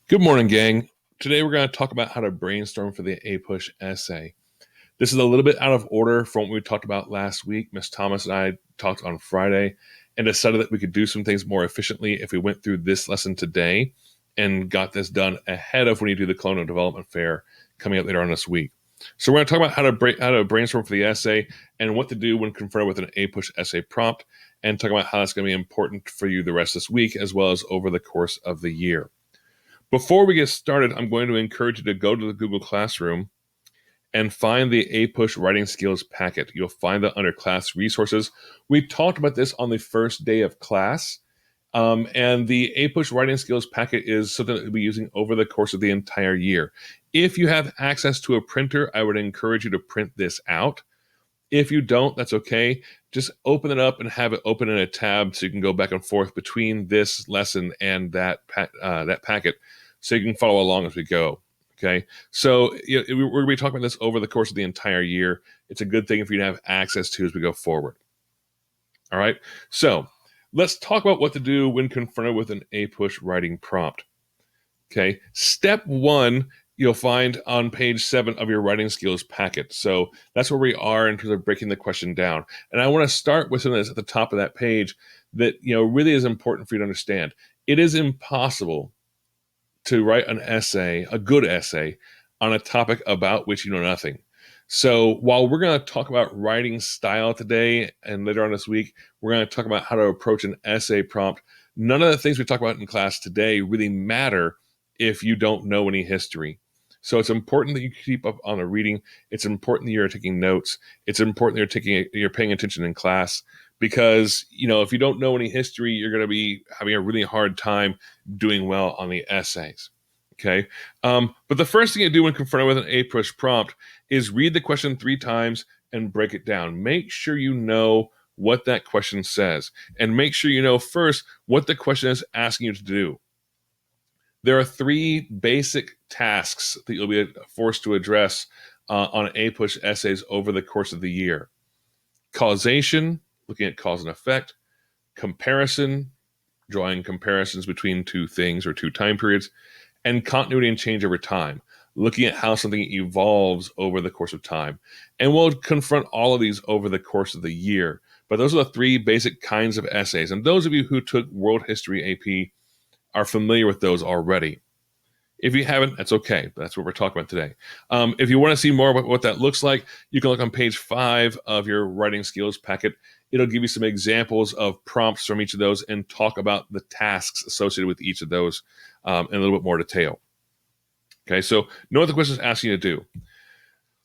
Good morning, gang. Today we're going to talk about how to brainstorm for the APUSH essay. This is a little bit out of order from what we talked about last week. Miss Thomas and I talked on Friday and decided that we could do some things more efficiently if we went through this lesson today and got this done ahead of when you do the Colonial Development Fair coming up later on this week. So we're going to talk about how to brainstorm for the essay and what to do when confronted with an APUSH essay prompt, and talk about how that's going to be important for you the rest of this week as well as over the course of the year. Before we get started, I'm going to encourage you to go to the Google Classroom and find the APUSH Writing Skills packet. You'll find that under Class Resources. We talked about this on the first day of class, and the APUSH Writing Skills packet is something that we'll be using over the course of the entire year. If you have access to a printer, I would encourage you to print this out. If you don't, that's okay. Just open it up and have it open in a tab so you can go back and forth between this lesson and that packet, so you can follow along as we go. Okay, so we're going to be talking about this over the course of the entire year. It's a good thing for you to have access to as we go forward. All right, so let's talk about what to do when confronted with an APUSH writing prompt. Okay, step one, you'll find on page 7 of your writing skills packet. So that's where we are in terms of breaking the question down. And I want to start with something that's at the top of that page that really is important for you to understand. It is impossible to write an essay, a good essay, on a topic about which you know nothing. So while we're going to talk about writing style today and later on this week, we're going to talk about how to approach an essay prompt. None of the things we talk about in class today really matter if you don't know any history. So it's important that you keep up on the reading. It's important that you're taking notes. It's important that you're paying attention in class, because if you don't know any history, you're going to be having a really hard time doing well on the essays. Okay, but the first thing you do when confronted with an APUSH prompt is read the question 3 times and break it down. Make sure you know what that question says, and make sure you know first what the question is asking you to do. There are 3 basic tasks that you'll be forced to address on APUSH essays over the course of the year. Causation, looking at cause and effect. Comparison, drawing comparisons between 2 things or 2 time periods. And continuity and change over time, looking at how something evolves over the course of time. And we'll confront all of these over the course of the year. But those are the 3 basic kinds of essays. And those of you who took World History AP are familiar with those already. If you haven't, that's okay. That's what we're talking about today. If you want to see more about what that looks like, you can look on page 5 of your writing skills packet. It'll give you some examples of prompts from each of those and talk about the tasks associated with each of those in a little bit more detail. Okay, so know what the question is asking you to do.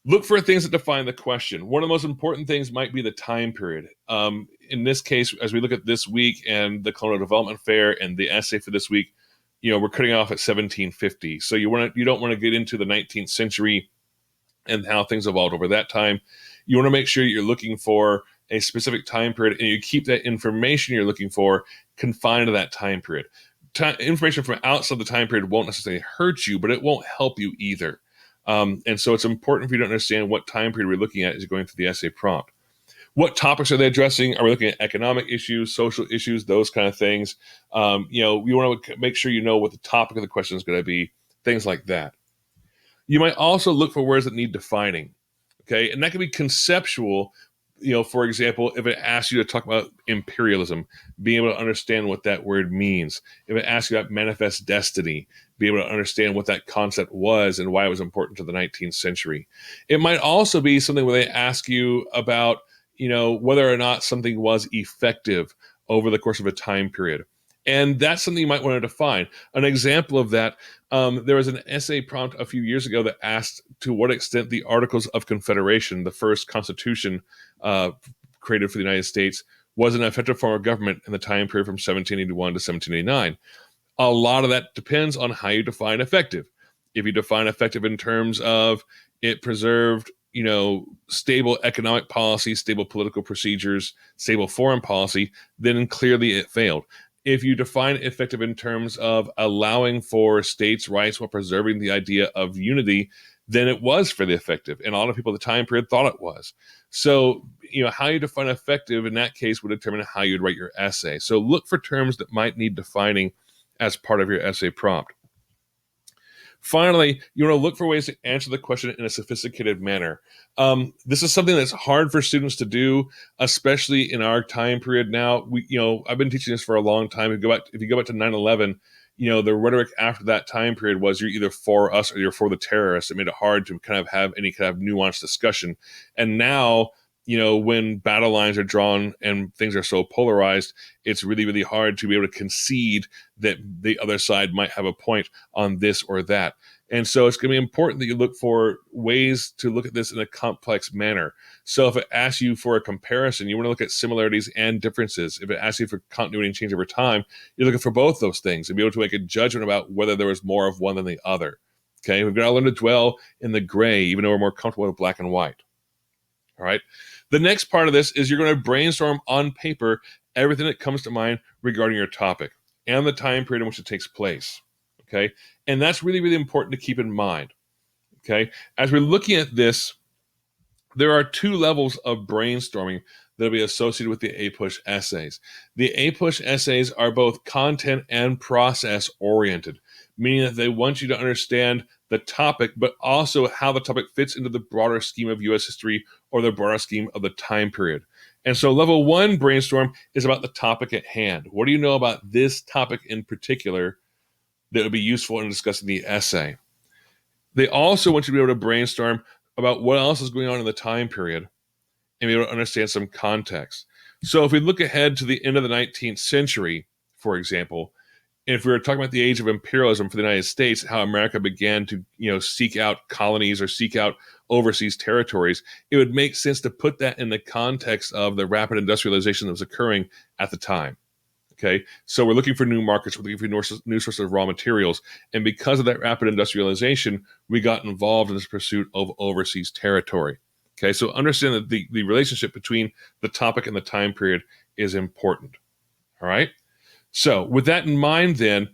Look for things that define the question. One of the most important things might be the time period. In this case, as we look at this week and the Colonial Development Fair and the essay for this week, we're cutting off at 1750. So you don't want to get into the 19th century and how things evolved over that time. You want to make sure you're looking for a specific time period, and you keep that information you're looking for confined to that time period. Information from outside the time period won't necessarily hurt you, but it won't help you either. And so it's important for you to understand what time period we're looking at as you're going through the essay prompt. What topics are they addressing? Are we looking at economic issues, social issues, those kind of things? You want to make sure you know what the topic of the question is going to be, things like that. You might also look for words that need defining, okay? And that can be conceptual. For example, if it asks you to talk about imperialism, being able to understand what that word means. If it asks you about manifest destiny, be able to understand what that concept was and why it was important to the 19th century. It might also be something where they ask you about whether or not something was effective over the course of a time period. And that's something you might want to define. An example of that, there was an essay prompt a few years ago that asked to what extent the Articles of Confederation, the first constitution created for the United States, was an effective form of government in the time period from 1781 to 1789. A lot of that depends on how you define effective. If you define effective in terms of it preserved stable economic policy, stable political procedures, stable foreign policy, then clearly it failed. If you define effective in terms of allowing for states' rights while preserving the idea of unity, then it was fairly effective. And a lot of people at the time period thought it was. So, how you define effective in that case would determine how you'd write your essay. So look for terms that might need defining as part of your essay prompt. Finally, you want to look for ways to answer the question in a sophisticated manner. This is something that's hard for students to do, especially in our time period now. I've been teaching this for a long time. If you go back to 9/11, the rhetoric after that time period was you're either for us or you're for the terrorists. It made it hard to kind of have any kind of nuanced discussion. And now, when battle lines are drawn and things are so polarized, it's really, really hard to be able to concede that the other side might have a point on this or that. And so it's going to be important that you look for ways to look at this in a complex manner. So if it asks you for a comparison, you want to look at similarities and differences. If it asks you for continuity and change over time, you're looking for both those things and be able to make a judgment about whether there was more of one than the other. Okay, we've got to learn to dwell in the gray, even though we're more comfortable with black and white. All right. The next part of this is you're going to brainstorm on paper everything that comes to mind regarding your topic and the time period in which it takes place. Okay. And that's really, really important to keep in mind. Okay. As we're looking at this, there are two levels of brainstorming that will be associated with the APUSH essays. The APUSH essays are both content and process oriented, meaning that they want you to understand the topic, but also how the topic fits into the broader scheme of U.S. history or the broader scheme of the time period. And so level one brainstorm is about the topic at hand. What do you know about this topic in particular that would be useful in discussing the essay? They also want you to be able to brainstorm about what else is going on in the time period and be able to understand some context. So if we look ahead to the end of the 19th century, for example, if we were talking about the age of imperialism for the United States, how America began to, seek out colonies or seek out overseas territories, it would make sense to put that in the context of the rapid industrialization that was occurring at the time. Okay, so we're looking for new markets, we're looking for new sources of raw materials, and because of that rapid industrialization, we got involved in this pursuit of overseas territory. Okay, so understand that the relationship between the topic and the time period is important. All right. So with that in mind, then,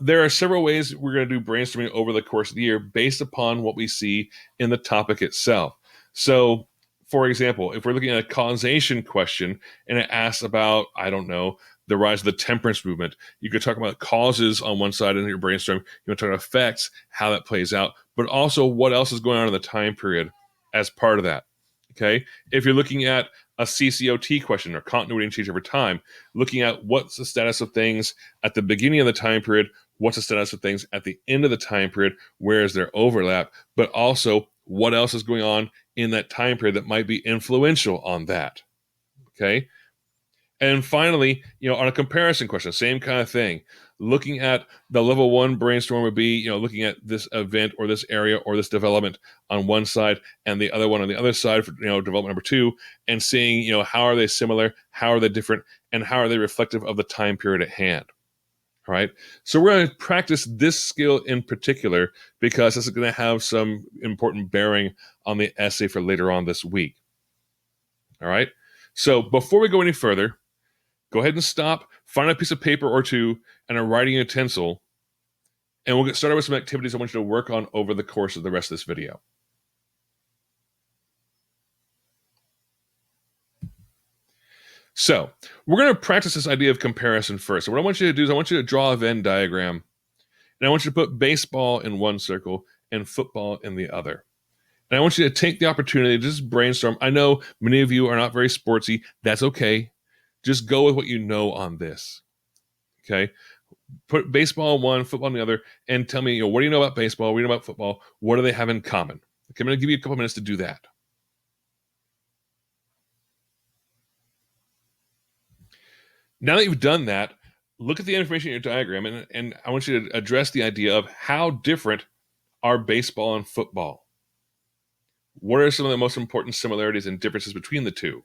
there are several ways we're going to do brainstorming over the course of the year based upon what we see in the topic itself. So, for example, if we're looking at a causation question and it asks about, I don't know, the rise of the temperance movement, you could talk about causes on one side in your brainstorm. You want to talk about effects, how that plays out, but also what else is going on in the time period as part of that. Okay, if you're looking at a CCOT question or continuity and change over time, looking at what's the status of things at the beginning of the time period, what's the status of things at the end of the time period, where is their overlap, but also what else is going on in that time period that might be influential on that. Okay. And finally, on a comparison question, same kind of thing. Looking at the level one brainstorm would be, looking at this event or this area or this development on one side and the other one on the other side for, development number two, and seeing, how are they similar, how are they different, and how are they reflective of the time period at hand. All right. So we're going to practice this skill in particular because this is going to have some important bearing on the essay for later on this week. All right. So before we go any further, go ahead and stop, find a piece of paper or two and a writing utensil, and we'll get started with some activities I want you to work on over the course of the rest of this video. So we're going to practice this idea of comparison first. So what I want you to do is I want you to draw a Venn diagram, and I want you to put baseball in one circle and football in the other. And I want you to take the opportunity to just brainstorm. I know many of you are not very sportsy. That's okay. Just go with what you know on this. Okay? Put baseball in one, football in the other, and tell me, what do you know about baseball? What do you know about football? What do they have in common? Okay, I'm going to give you a couple minutes to do that. Now that you've done that, look at the information in your diagram, and I want you to address the idea of how different are baseball and football. What are some of the most important similarities and differences between the two?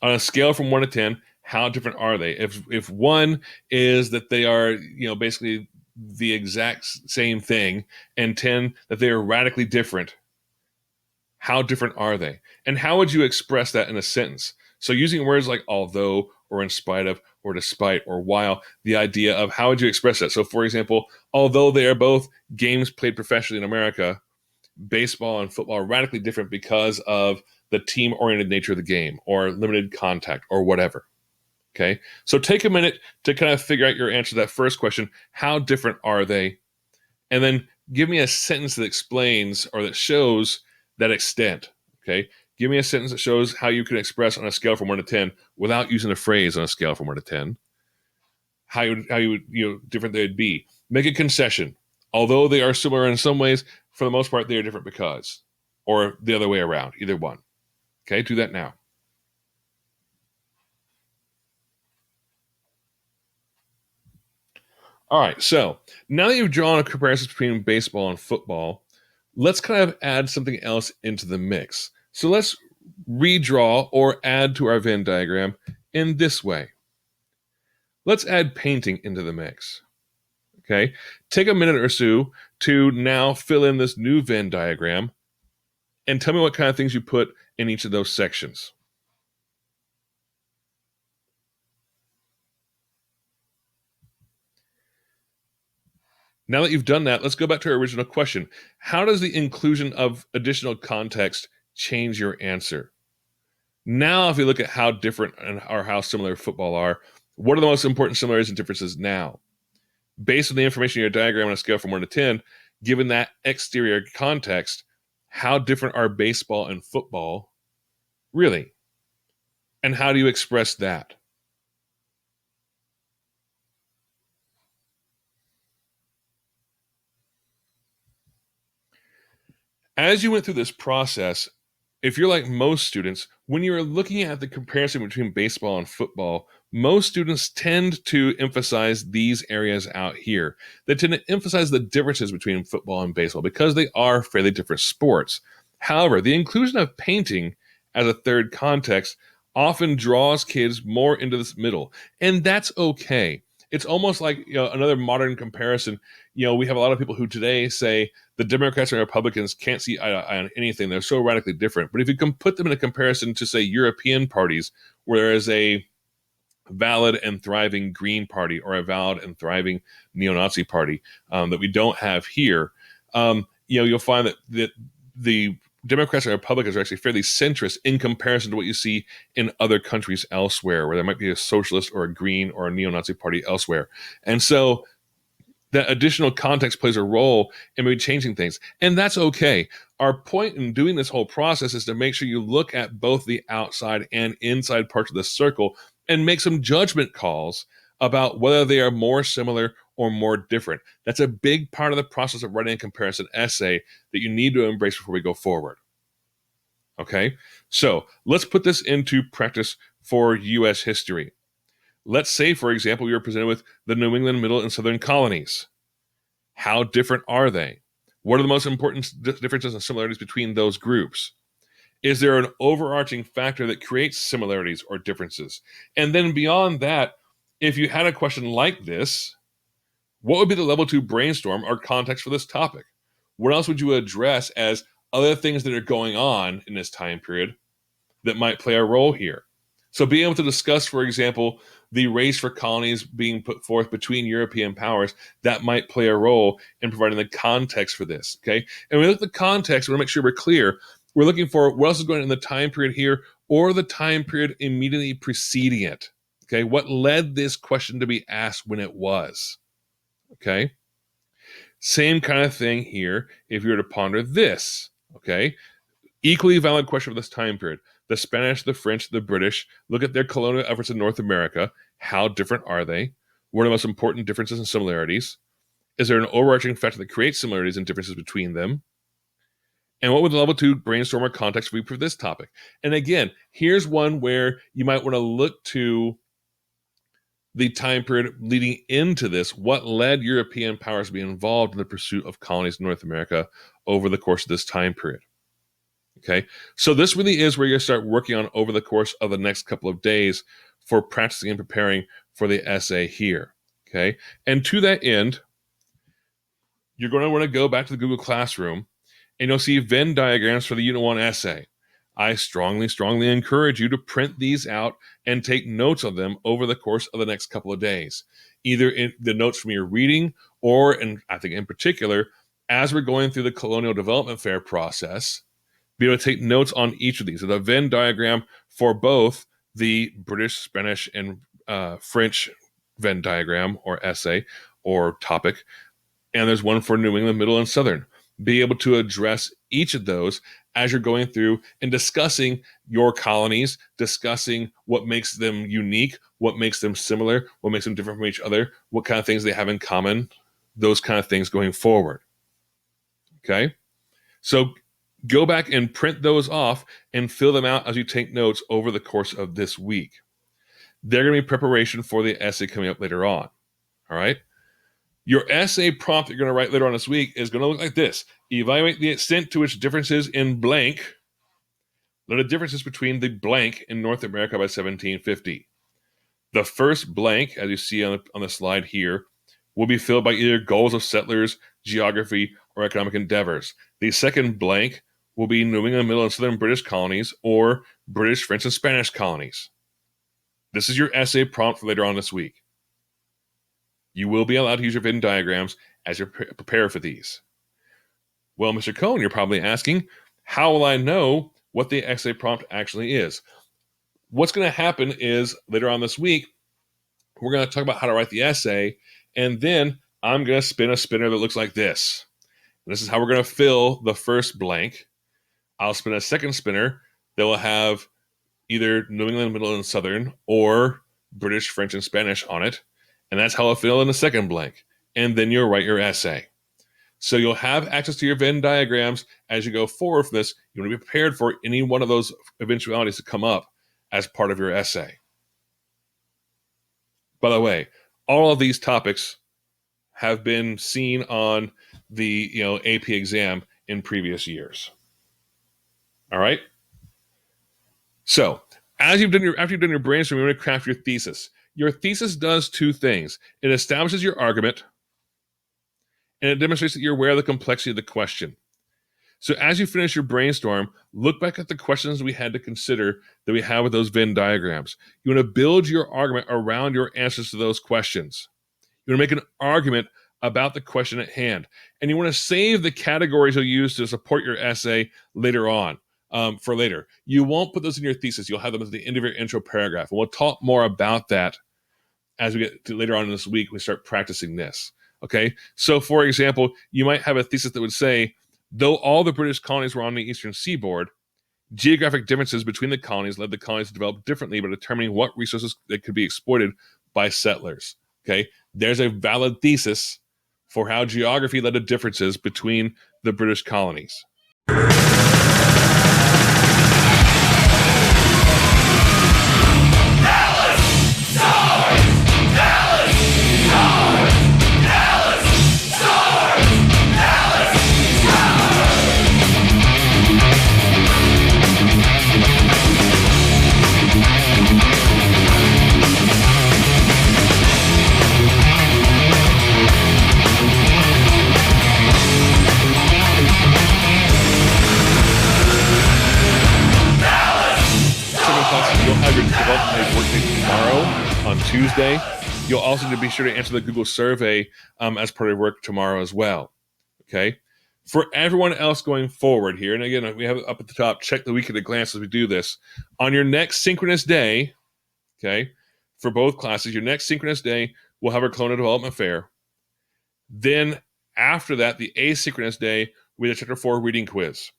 On a scale from 1 to 10, how different are they? If 1 is that they are, basically the exact same thing, and 10 that they are radically different, how different are they? And how would you express that in a sentence? So using words like although or in spite of or despite or while, the idea of how would you express that? So for example, although they are both games played professionally in America, baseball and football are radically different because of the team-oriented nature of the game or limited contact or whatever. Okay, so take a minute to kind of figure out your answer to that first question. How different are they? And then give me a sentence that explains or that shows that extent. Okay. Give me a sentence that shows how you can express on a scale from 1 to 10 without using a phrase on a scale from 1 to 10. How you would, different they'd be. Make a concession. Although they are similar in some ways, for the most part, they are different because, or the other way around, either one. Okay, do that now. All right, so now that you've drawn a comparison between baseball and football, let's kind of add something else into the mix. So let's redraw or add to our Venn diagram in this way. Let's add painting into the mix. Okay, take a minute or so to now fill in this new Venn diagram and tell me what kind of things you put in each of those sections. Now that you've done that, let's go back to our original question. How does the inclusion of additional context change your answer? Now, if we look at how different or how similar football are, what are the most important similarities and differences now? Based on the information in your diagram on a scale from 1 to 10, given that exterior context, how different are baseball and football really? And how do you express that? As you went through this process, if you're like most students, when you're looking at the comparison between baseball and football, most students tend to emphasize these areas out here. They tend to emphasize the differences between football and baseball because they are fairly different sports. However, the inclusion of painting as a third context often draws kids more into this middle, and that's okay. It's almost like another modern comparison. We have a lot of people who today say the Democrats and Republicans can't see eye to eye on anything. They're so radically different. But if you can put them in a comparison to, say, European parties, where there is a valid and thriving Green Party or a valid and thriving neo-Nazi party that we don't have here, you'll find that the Democrats and Republicans are actually fairly centrist in comparison to what you see in other countries elsewhere, where there might be a socialist or a green or a neo-Nazi party elsewhere. And so that additional context plays a role in maybe changing things. And that's okay. Our point in doing this whole process is to make sure you look at both the outside and inside parts of the circle and make some judgment calls about whether they are more similar or more different. That's a big part of the process of writing a comparison essay that you need to embrace before we go forward. Okay, so let's put this into practice for U.S. history. Let's say, for example, we were presented with the New England Middle and Southern colonies. How different are they? What are the most important differences and similarities between those groups? Is there an overarching factor that creates similarities or differences? And then beyond that, if you had a question like this, what would be the level 2 brainstorm or context for this topic? What else would you address as other things that are going on in this time period that might play a role here? So being able to discuss, for example, the race for colonies being put forth between European powers, that might play a role in providing the context for this, okay? And when we look at the context, we want to make sure we're clear. We're looking for what else is going on in the time period here or the time period immediately preceding it, okay? What led this question to be asked when it was, okay? Same kind of thing here if you were to ponder this, okay? Equally valid question for this time period. The Spanish, the French, the British, look at their colonial efforts in North America. How different are they? What are the most important differences and similarities? Is there an overarching factor that creates similarities and differences between them? And what would the level 2 brainstorm or context be for this topic? And again, here's one where you might want to look to the time period leading into this. What led European powers to be involved in the pursuit of colonies in North America over the course of this time period? Okay, so this really is where you're going to start working on over the course of the next couple of days for practicing and preparing for the essay here. Okay, and to that end, you're going to want to go back to the Google Classroom and you'll see Venn diagrams for the Unit 1 essay. I strongly encourage you to print these out and take notes of them over the course of the next couple of days, either in the notes from your reading or, and I think in particular, as we're going through the Colonial Development Fair process, be able to take notes on each of these. So the Venn diagram for both the British, Spanish, and French Venn diagram or essay or topic, and there's one for New England, Middle, and Southern. Be able to address each of those as you're going through and discussing your colonies, discussing what makes them unique, what makes them similar, what makes them different from each other, what kind of things they have in common, those kind of things going forward. Okay? So go back and print those off and fill them out as you take notes over the course of this week. They're going to be preparation for the essay coming up later on. All right? Your essay prompt that you're going to write later on this week is going to look like this. Evaluate the extent to which differences in blank led to differences between the blank in North America by 1750. The first blank, as you see on the slide here, will be filled by either goals of settlers, geography, or economic endeavors. The second blank will be New England, Middle, and Southern British colonies or British, French, and Spanish colonies. This is your essay prompt for later on this week. You will be allowed to use your Venn diagrams as you prepare for these. Well, Mr. Cohen, you're probably asking, how will I know what the essay prompt actually is? What's going to happen is later on this week, we're going to talk about how to write the essay, and then I'm going to spin a spinner that looks like this. And this is how we're going to fill the first blank. I'll spin a second spinner that will have either New England, Middle, and Southern or British, French, and Spanish on it. And that's how I'll fill in the second blank. And then you'll write your essay. So you'll have access to your Venn diagrams as you go forward from this. You want to be prepared for any one of those eventualities to come up as part of your essay. By the way, all of these topics have been seen on the AP exam in previous years. All right? So after you've done your brainstorming, you're going to craft your thesis. Your thesis does two things. It establishes your argument, and it demonstrates that you're aware of the complexity of the question. So as you finish your brainstorm, look back at the questions we had to consider that we have with those Venn diagrams. You want to build your argument around your answers to those questions. You want to make an argument about the question at hand. And you want to save the categories you'll use to support your essay later on. For later. You won't put those in your thesis. You'll have them at the end of your intro paragraph. And we'll talk more about that as we get to later on in this week. We start practicing this. Okay? So, for example, you might have a thesis that would say, though all the British colonies were on the eastern seaboard, geographic differences between the colonies led the colonies to develop differently by determining what resources that could be exploited by settlers. Okay? There's a valid thesis for how geography led to differences between the British colonies. On Tuesday. You'll also need to be sure to answer the Google survey as part of your work tomorrow as well. Okay? For everyone else going forward here, and again, we have it up at the top, check the week at a glance as we do this. On your next synchronous day, okay, for both classes, your next synchronous day, we'll have our Colonial Development Fair. Then after that, the asynchronous day, we have a Chapter 4 reading quiz.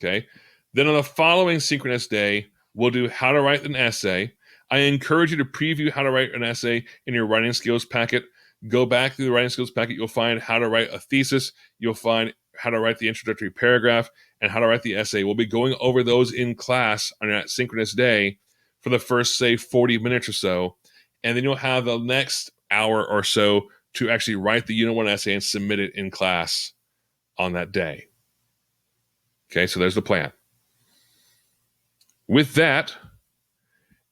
Okay? Then on the following synchronous day, we'll do how to write an essay. I encourage you to preview how to write an essay in your writing skills packet. Go back through the writing skills packet. You'll find how to write a thesis. You'll find how to write the introductory paragraph and how to write the essay. We'll be going over those in class on that synchronous day for the first, say, 40 minutes or so. And then you'll have the next hour or so to actually write the Unit 1 essay and submit it in class on that day. Okay, so there's the plan. With that,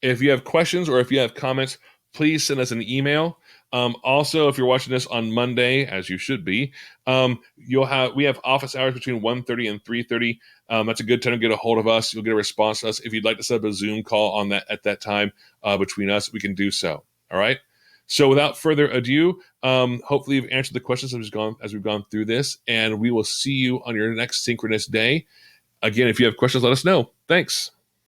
if you have questions or if you have comments, please send us an email. Also, if you're watching this on Monday, as you should be, we have office hours between 1:30 and 3:30. That's a good time to get a hold of us. You'll get a response to us. If you'd like to set up a Zoom call on that at that time between us, we can do so. All right. So without further ado, hopefully you've answered the questions as we've gone through this, and we will see you on your next synchronous day. Again, if you have questions, let us know. Thanks.